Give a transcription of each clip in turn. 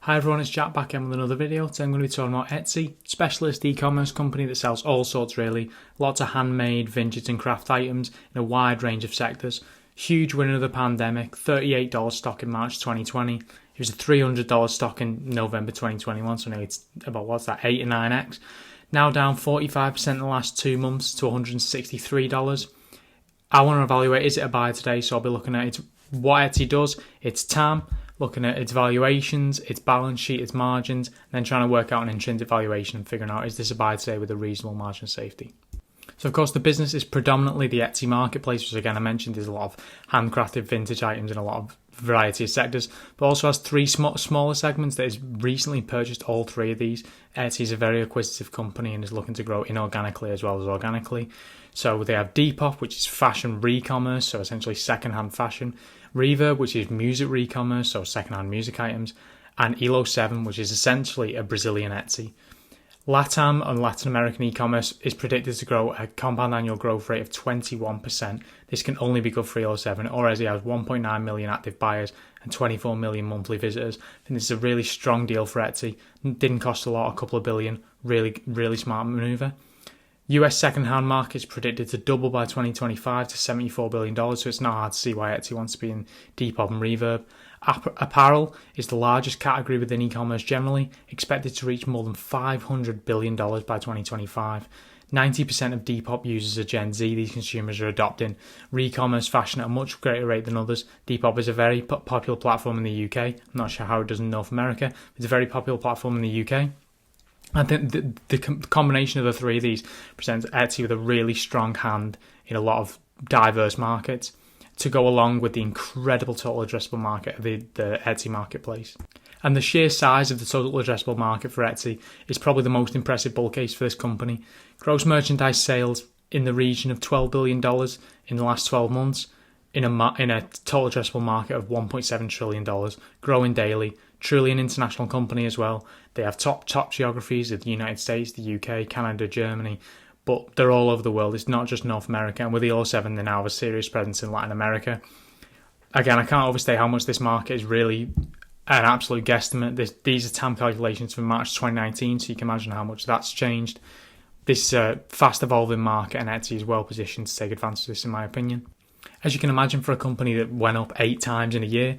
Hi everyone, it's Jack back in with another video. Today I'm going to be talking about Etsy, specialist e-commerce company that sells all sorts really, lots of handmade, vintage and craft items in a wide range of sectors. Huge winner of the pandemic, $38 stock in March 2020. It was a $300 stock in November 2021, so now it's about, 8 or 9x. Now down 45% in the last 2 months to $163. I want to evaluate, is it a buy today? So I'll be looking at what Etsy does, its TAM, looking at its valuations, its balance sheet, its margins, and then trying to work out an intrinsic valuation and figuring out, is this a buy today with a reasonable margin of safety? So of course the business is predominantly the Etsy marketplace, which again I mentioned there's a lot of handcrafted vintage items in a lot of variety of sectors, but also has three smaller segments that has recently purchased all three of these. Etsy is a very acquisitive company and is looking to grow inorganically as well as organically. So they have Depop, which is fashion re-commerce, so essentially second-hand fashion. Reverb, which is music re-commerce, so second-hand music items. And Elo7, which is essentially a Brazilian Etsy. LATAM and Latin American e-commerce is predicted to grow at a compound annual growth rate of 21%. This can only be good for Elo7. It already has 1.9 million active buyers and 24 million monthly visitors. I think this is a really strong deal for Etsy. Didn't cost a lot, a couple of billion. Really smart maneuver. US second-hand market is predicted to double by 2025 to $74 billion, so it's not hard to see why Etsy wants to be in Depop and Reverb. Apparel is the largest category within e-commerce generally, expected to reach more than $500 billion by 2025. 90% of Depop users are Gen Z. These consumers are adopting re-commerce fashion at a much greater rate than others. Depop is a very popular platform in the UK. I'm not sure how it does in North America, but it's a very popular platform in the UK. I think the combination of the three of these presents Etsy with a really strong hand in a lot of diverse markets to go along with the incredible total addressable market of the Etsy marketplace. And the sheer size of the total addressable market for Etsy is probably the most impressive bull case for this company. Gross merchandise sales in the region of $12 billion in the last 12 months in a total addressable market of $1.7 trillion, growing daily. Truly an international company as well. They have top geographies of the United States, the UK, Canada, Germany, but they're all over the world. It's not just North America. And with Elo7, they now have a serious presence in Latin America. Again, I can't overstate how much this market is really an absolute guesstimate. These are TAM calculations from March 2019, so you can imagine how much that's changed. This is a fast evolving market, and Etsy is well positioned to take advantage of this, in my opinion. As you can imagine, for a company that went up 8 times in a year,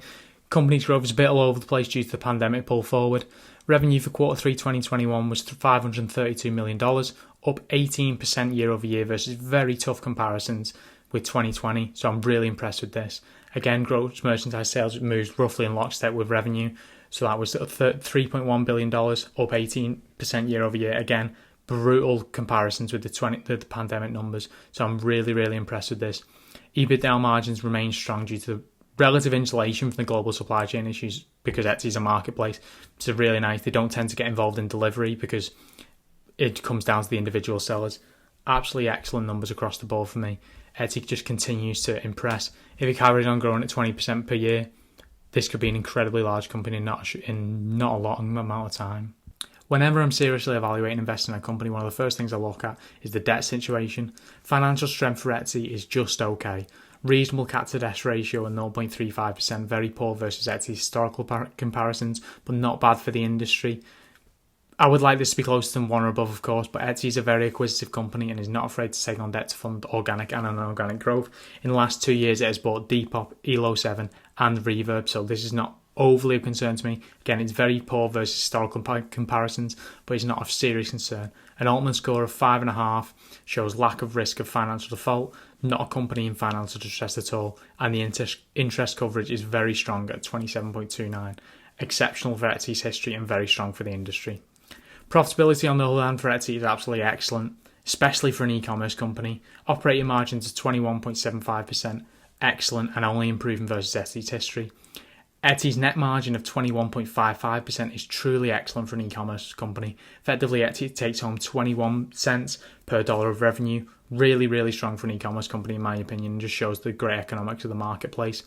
company's growth is a bit all over the place due to the pandemic pull forward. Revenue for Q3 2021 was $532 million, up 18% year over year versus very tough comparisons with 2020. So I'm really impressed with this. Again, gross merchandise sales moved roughly in lockstep with revenue. So that was $3.1 billion, up 18% year over year. Again, brutal comparisons with the pandemic numbers. So I'm really impressed with this. EBITDA margins remain strong due to the relative insulation from the global supply chain issues because Etsy's a marketplace. It's really nice. They don't tend to get involved in delivery because it comes down to the individual sellers. Absolutely excellent numbers across the board for me. Etsy just continues to impress. If it carried on growing at 20% per year, this could be an incredibly large company in not a long amount of time. Whenever I'm seriously evaluating investing in a company, one of the first things I look at is the debt situation. Financial strength for Etsy is just okay. Reasonable CAC to debt ratio of 0.35%, very poor versus Etsy's historical comparisons, but not bad for the industry. I would like this to be closer than 1 or above, of course, but Etsy is a very acquisitive company and is not afraid to take on debt to fund organic and inorganic growth. In the last 2 years, it has bought Depop, Elo7 and Reverb, so this is not overly of concern to me. Again, it's very poor versus historical comparisons, but it's not of serious concern. An Altman score of 5.5 shows lack of risk of financial default, not a company in financial distress at all, and the interest coverage is very strong at 27.29. Exceptional for Etsy's history and very strong for the industry. Profitability on the other hand for Etsy is absolutely excellent, especially for an e-commerce company. Operating margins of 21.75%, excellent and only improving versus Etsy's history. Etsy's net margin of 21.55% is truly excellent for an e-commerce company. Effectively, Etsy takes home 21 cents per dollar of revenue. Really strong for an e-commerce company, in my opinion, and just shows the great economics of the marketplace.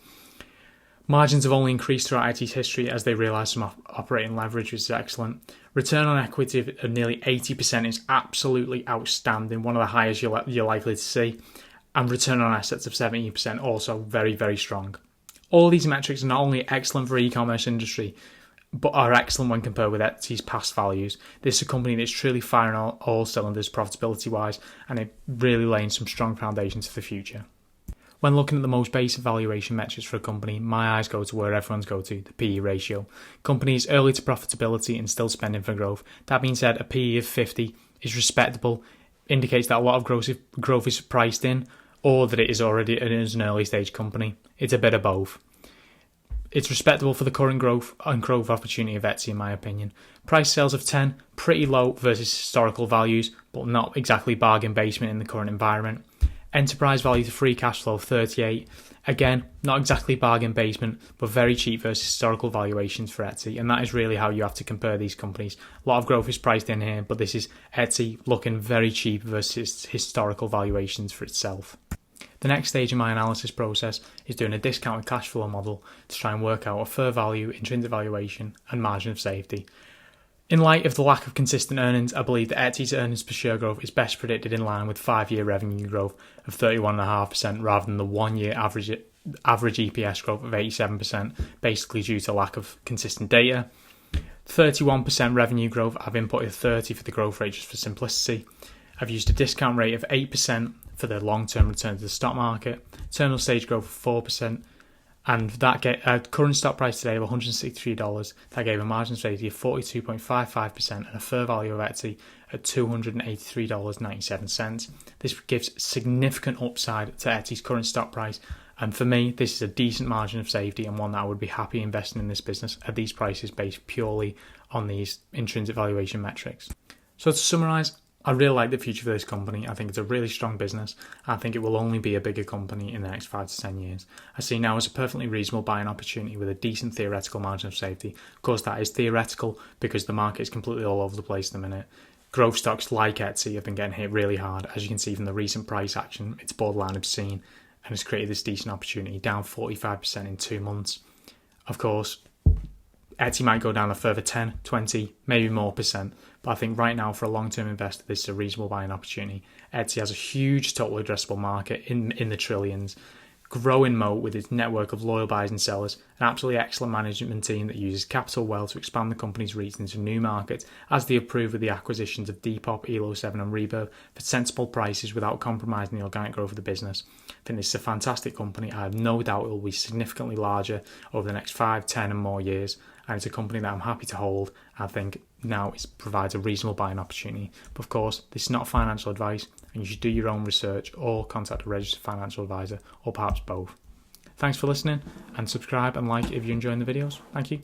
Margins have only increased throughout Etsy's history as they realise some operating leverage, which is excellent. Return on equity of nearly 80% is absolutely outstanding, one of the highest you're likely to see. And return on assets of 70% also very strong. All these metrics are not only excellent for e-commerce industry, but are excellent when compared with Etsy's past values. This is a company that's truly firing all cylinders profitability-wise, and it really laying some strong foundations for the future. When looking at the most basic valuation metrics for a company, my eyes go to where everyone's go to, the PE ratio. Companies early to profitability and still spending for growth. That being said, a PE of 50 is respectable, indicates that a lot of growth is priced in, or that it is already an early stage company. It's a bit of both. It's respectable for the current growth opportunity of Etsy, in my opinion. Price sales of 10, pretty low versus historical values, but not exactly bargain basement in the current environment. Enterprise value to free cash flow of 38. Again, not exactly bargain basement, but very cheap versus historical valuations for Etsy. And that is really how you have to compare these companies. A lot of growth is priced in here, but this is Etsy looking very cheap versus historical valuations for itself. The next stage in my analysis process is doing a discounted cash flow model to try and work out a fair value, intrinsic valuation, and margin of safety. In light of the lack of consistent earnings, I believe that Etsy's earnings per share growth is best predicted in line with 5-year revenue growth of 31.5% rather than the 1-year average EPS growth of 87%, basically due to lack of consistent data. 31% revenue growth, I've inputted 30 for the growth rate just for simplicity. I've used a discount rate of 8% for the long-term return to the stock market, terminal stage growth of 4%, and that current stock price today of $163, that gave a margin of safety of 42.55% and a fair value of Etsy at $283.97. This gives significant upside to Etsy's current stock price, and for me, this is a decent margin of safety and one that I would be happy investing in this business at these prices based purely on these intrinsic valuation metrics. So to summarise, I really like the future for this company. I think it's a really strong business. I think it will only be a bigger company in the next 5 to 10 years. I see now as a perfectly reasonable buying opportunity with a decent theoretical margin of safety. Of course, that is theoretical because the market is completely all over the place at the minute. Growth stocks like Etsy have been getting hit really hard. As you can see from the recent price action, it's borderline obscene and has created this decent opportunity, down 45% in 2 months. Of course, Etsy might go down a further 10, 20, maybe more percent. But I think right now, for a long-term investor, this is a reasonable buying opportunity. Etsy has a huge total addressable market in the trillions, growing moat with its network of loyal buyers and sellers, an absolutely excellent management team that uses capital well to expand the company's reach into new markets, as they approve with the acquisitions of Depop, Elo7 and Rebirth for sensible prices without compromising the organic growth of the business. I think this is a fantastic company. I have no doubt it will be significantly larger over the next 5, 10 and more years. And it's a company that I'm happy to hold. I think now it provides a reasonable buying opportunity. But of course, this is not financial advice, and you should do your own research or contact a registered financial advisor, or perhaps both. Thanks for listening, and subscribe and like if you're enjoying the videos. Thank you.